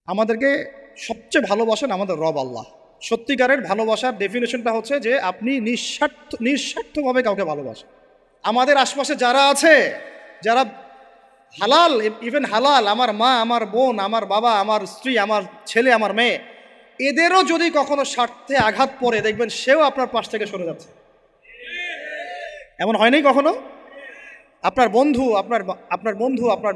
আমাদেরকে সবচেয়ে ভালোবাসেন আমাদের রব আল্লাহ। সত্যিকারের ভালোবাসার ডেফিনেশনটা হচ্ছে যে আপনি নিঃস্বার্থভাবে কাউকে ভালোবাসেন। আমাদের আশপাশে যারা আছে, যারা হালাল, ইভেন হালাল, আমার মা, আমার বোন, আমার বাবা, আমার স্ত্রী, আমার ছেলে, আমার মেয়ে, এদেরও যদি কখনো স্বার্থে আঘাত পড়ে, দেখবেন সেও আপনার পাশ থেকে সরে যাচ্ছে। এমন হয়নি কখনো? আপনার বন্ধু, আপনার বন্ধু, আপনার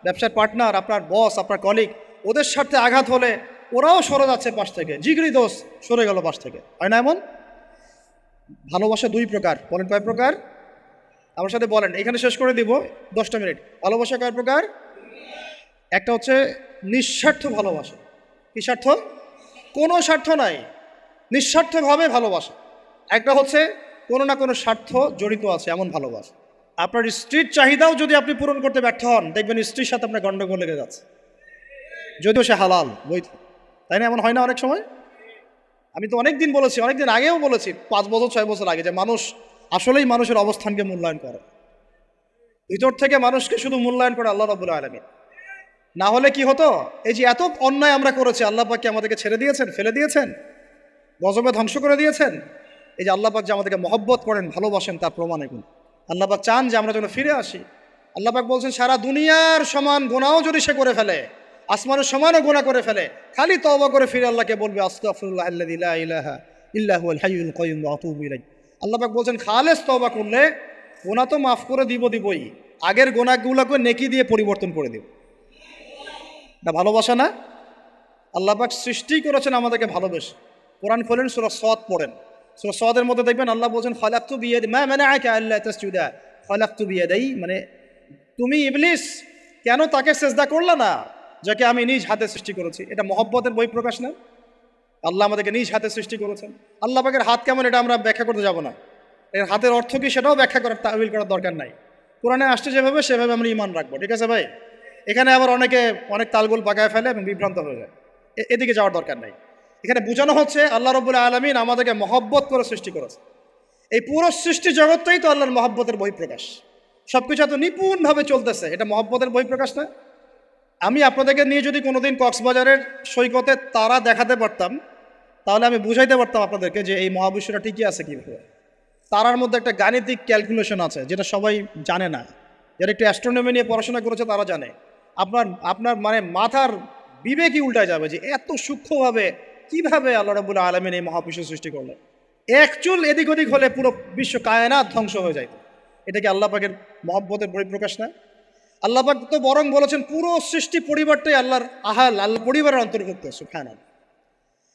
ব্যবসার পার্টনার, আপনার বস, আপনার কলিগ, ওদের স্বার্থে আঘাত হলে ওরাও সরে যাচ্ছে পাশ থেকে, জিগরি দোষ সরে গেল পাশ থেকে, হয় না এমন? ভালোবাসা দুই প্রকার, বলেন কয় প্রকার? আমার সাথে বলেন, এখানে শেষ করে দিব 10টা মিনিট। ভালোবাসা কয় প্রকার? একটা হচ্ছে নিঃস্বার্থ ভালোবাসা। কি স্বার্থ? কোনো স্বার্থ নাই, নিঃস্বার্থভাবে ভালোবাসা। একটা হচ্ছে কোনো না কোনো স্বার্থ জড়িত আছে এমন ভালোবাসা। আপনার স্ত্রীর চাহিদাও যদি আপনি পূরণ করতে ব্যর্থ হন, দেখবেন স্ত্রীর সাথে আপনার গন্ডগোল লেগে যাচ্ছে, যদিও সে হালাল বৈধ। তাই না? এমন হয় না অনেক সময়? আমি তো অনেক দিন বলেছি, অনেক দিন আগেও বলেছি, 5 বছর 6 বছর আগে, যে মানুষ আসলেই মানুষের অবস্থানকে মূল্যায়ন করে। ভিতর থেকে মানুষকে শুধু মূল্যায়ন করে আল্লাহ রাব্বুল আলামিন। না হলে কি হতো? এই যে এত অন্যায় আমরা করেছি, আল্লাহ পাক কি আমাদেরকে ছেড়ে দিয়েছেন, ফেলে দিয়েছেন, গজবে ধ্বংস করে দিয়েছেন? এই যে আল্লাহ পাক যে আমাদেরকে মহব্বত করেন, ভালোবাসেন, তার প্রমাণ এগুলো। আল্লাহ পাক চান যে আমরা যেন ফিরে আসি। আল্লাহ পাক বলছেন, সারা দুনিয়ার সমান গুনাহও যদি সে করে ফেলে, আসমানের সমানও গুনাহ করে ফেলে, খালি তওবা করে ফিরে আল্লাহকে বলবে, আস্তাগফিরুল্লাহাল্লাযী লা ইলাহা ইল্লা হুয়াল হাইয়ুল কাইয়্যুম ওয়া আতুবু ইলাইহি। আল্লাহ পাক বলছেন, খালেস তওবা করলে গুনাহ তো মাফ করে দিবই, আগের গুনাহগুলোকে নেকি দিয়ে পরিবর্তন করে দিব। এটা ভালোবাসা না? আল্লাহ পাক সৃষ্টি করেছেন আমাদেরকে ভালোবেসে। কোরআন খোলেন, সূরা সদ পড়েন। সূরা সদের মধ্যে দেখবেন আল্লাহ বলছেন, খালাকতু বিয়াদি মা মানাআকা আল্লা তাসজুদা খালাকতু বিয়াদাই, মানে তুমি ইবলিস কেন তাকে সেজদা করলে না যাকে আমি নিজ হাতে সৃষ্টি করেছি? এটা মহব্বতের বহিঃপ্রকাশ না? আল্লাহ আমাদেরকে নিজ হাতে সৃষ্টি করেছেন। আল্লাহ পাকের হাত কেমন এটা আমরা ব্যাখ্যা করতে যাব না। এর হাতের অর্থ কি সেটাও ব্যাখ্যা করার, তাওয়িল করার দরকার নাই। কোরআনে আসছে যেভাবে সেভাবে আমরা ঈমান রাখবো, ঠিক আছে ভাই? এখানে আবার অনেকে অনেক তালগোল পাকায় ফেলে এবং বিভ্রান্ত হয়ে যায়, এদিকে যাওয়ার দরকার নাই। এখানে বোঝানো হচ্ছে আল্লাহ রাব্বুল আলামিন আমাদেরকে মহব্বত করে সৃষ্টি করেছে। এই পুরো সৃষ্টি জগৎটাই তো আল্লাহর মহব্বতের বহিঃপ্রকাশ। সবকিছু এত নিপুণভাবে চলতেছে, এটা মহব্বতের বহিঃপ্রকাশ না? আমি আপনাদেরকে নিয়ে যদি কোনোদিন কক্সবাজারের সৈকতে তারা দেখাতে পারতাম, তাহলে আমি বুঝাইতে পারতাম আপনাদেরকে যে এই মহাবিশ্বটা ঠিকই আছে কীভাবে। তারার মধ্যে একটা গাণিতিক ক্যালকুলেশন আছে যেটা সবাই জানে না। যারা একটু অ্যাস্ট্রোনমি নিয়ে পড়াশোনা করেছে তারা জানে। আপনার আপনার মানে মাথার বিবেকই উল্টায় যাবে যে এত সূক্ষ্মভাবে কীভাবে আল্লাহ রাব্বুল আলামিন এই মহাবিশ্ব সৃষ্টি করলেন। এক চুল এদিক ওদিক হলে পুরো বিশ্ব কায়নাত ধ্বংস হয়ে যায়। এটা কি আল্লাহ পাকের মহব্বতের পরিপ্রকাশ না? আল্লাহ পাক তো বরং বলেছেন পুরো সৃষ্টি পরিবারটাই আল্লাহর আল্লাহ পরিবারের অন্তর্ভুক্ত, সুবহানাল্লাহ।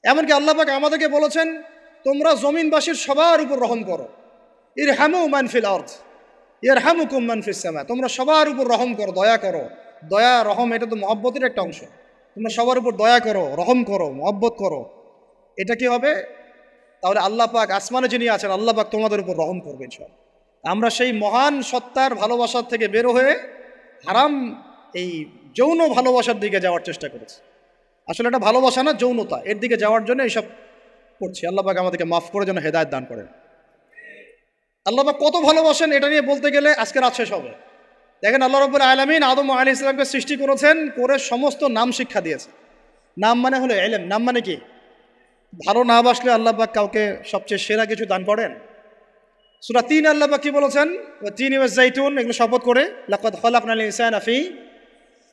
এমনকি আল্লাহ পাক আমাদেরকে বলেছেন, তোমরা জমিনবাসীর সবার উপর রহম করো। ইরহামু মান ফিল আরদ ইয়ারহামুকুম মান ফিস সামা। তোমরা সবার উপর রহম করো, দয়া করো। দয়া রহম এটা তো মহব্বতের একটা অংশ। তোমরা সবার উপর দয়া করো, রহম করো, মহব্বত করো। এটা কি হবে? তাহলে আল্লাহ পাক আসমানে যিনি আছেন, আল্লাহ পাক তোমাদের উপর রহম করবেন সব। আমরা সেই মহান সত্তার ভালোবাসার থেকে বের হয়ে হারাম এই যৌন ভালোবাসার দিকে যাওয়ার চেষ্টা করেছি। আসলে এটা ভালোবাসা না, যৌনতা, এর দিকে যাওয়ার জন্য এইসব করছি। আল্লাহ পাক আমাদেরকে মাফ করে যেন হেদায়েত দান করেন। আল্লাহ পাক কত ভালোবাসেন এটা নিয়ে বলতে গেলে আজকে রাত শেষ হবে। দেখেন, আল্লাহ রাব্বুল আলামিন আদম আলাইহিস সালামকে সৃষ্টি করেছেন, করে সমস্ত নাম শিক্ষা দিয়েছে। নাম মানে হলো ইলম। নাম মানে কি? ভালো না বাসলে আল্লাহ পাক কাউকে সবচেয়ে সেরা কিছু দান করেন। সূরা ৩ আল্লাহ পাক কি বলেছেন? ওয়া তিন ওয়াজ জাইতুন, এগুলো শপথ করে, লাকাদ খালাকনাল ইনসানা ফি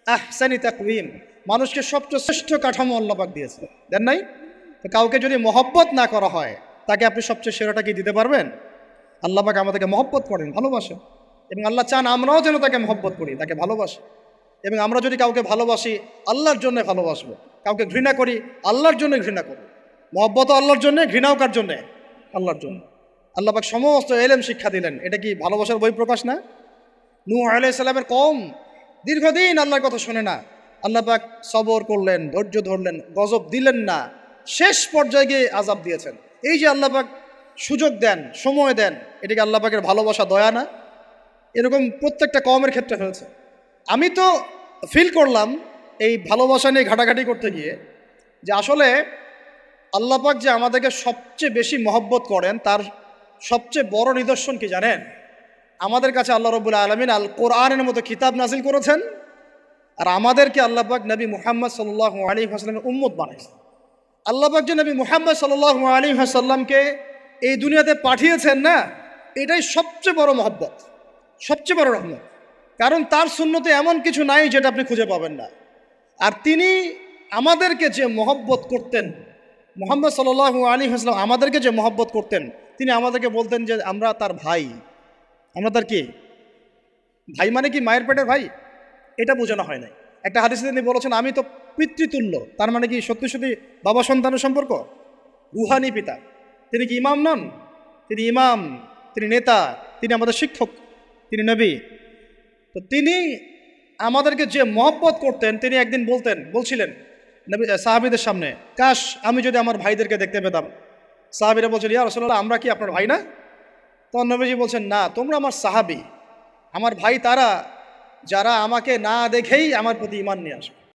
আহসানি তাকওয়িম। মানুষকে সবচেয়ে শ্রেষ্ঠ কাঠামো আল্লাহ পাক দিয়েছে, দেন নাই? তো কাউকে যদি মহব্বত না করা হয়, তাকে আপনি সবচেয়ে সেরাটা কি দিতে পারবেন? আল্লাহ পাক আমাদেরকে মহব্বত করেন, ভালোবাসেন, এবং আল্লাহ চান আমরাও যেন তাকে মহব্বত করি, তাকে ভালোবাসি। এবং আমরা যদি কাউকে ভালোবাসি, আল্লাহর জন্য ভালোবাসবো। কাউকে ঘৃণা করি, আল্লাহর জন্য ঘৃণা করবো। মহব্বতও আল্লাহর জন্যে, ঘৃণাও কার জন্যে? আল্লাহর জন্য। আল্লাহ পাক সমস্ত ইলম শিক্ষা দিলেন। এটা কি ভালোবাসার বহিঃপ্রকাশ না? নূহ আলাইহিস সালামের কওম দীর্ঘদিন আল্লাহর কথা শুনে না, আল্লাহ পাক সবর করলেন, ধৈর্য ধরলেন, গজব দিলেন না, শেষ পর্যায়ে গিয়ে আযাব দিয়েছেন। এই যে আল্লাহ পাক সুযোগ দেন, সময় দেন, এটা কি আল্লাহ পাকের ভালোবাসা, দয়া না? এরকম প্রত্যেকটা কওমের ক্ষেত্রে হয়েছে। আমি তো ফিল করলাম এই ভালোবাসা নিয়ে ঘাটাঘাটি করতে গিয়ে, যে আসলে আল্লাহ পাক যে আমাদেরকে সবচেয়ে বেশি মহব্বত করেন, তার সবচেয়ে বড় নিদর্শন কি জানেন? আমাদের কাছে আল্লাহ রাব্বুল আলামিন আল কোরআনের মতো কিতাব নাজিল করেছেন, আর আমাদেরকে আল্লাহ পাক নবী মুহাম্মদ সাল্লাল্লাহু আলাইহি ওয়াসাল্লামের উম্মত বানাইছেন। আল্লাহ পাক যে নবী মুহাম্মদ সাল্লাল্লাহু আলাইহি ওয়াসাল্লামকে এই দুনিয়াতে পাঠিয়েছেন না, এটাই সবচেয়ে বড় মহব্বত, সবচেয়ে বড় রহমত। কারণ তার সুন্নতে এমন কিছু নাই যেটা আপনি খুঁজে পাবেন না। আর তিনি আমাদেরকে যে মহব্বত করতেন, মুহাম্মদ সাল্লাল্লাহু আলাইহি ওয়াসাল্লাম আমাদেরকে যে মহব্বত করতেন, তিনি আমাদেরকে বলতেন যে আমরা তার ভাই। আমরা তার কি ভাই? মানে কি মায়ের পেটের ভাই? এটা বোঝানো হয় নাই। একটা হাদিসে তিনি বলেছেন আমি তো পিতৃতুল্য। তার মানে কি সত্যি সত্যি বাবা সন্তানের সম্পর্ক? রুহানি পিতা। তিনি কি ইমাম নন? তিনি ইমাম, তিনি নেতা, তিনি আমাদের শিক্ষক, তিনি নবী। তো তিনি আমাদেরকে যে মহব্বত করতেন, তিনি একদিন বলছিলেন নবী সাহাবীদের সামনে, কাশ আমি যদি আমার ভাইদেরকে দেখতে পেতাম। সাহাবীরা বলছেন ইয়া রাসূলুল্লাহ আমরা কি আপনার ভাই না? তখন নবীজি বলছেন না, তোমরা আমার সাহাবী। আমার ভাই তারা যারা আমাকে না দেখেই আমার প্রতি ঈমান নিয়ে আসে।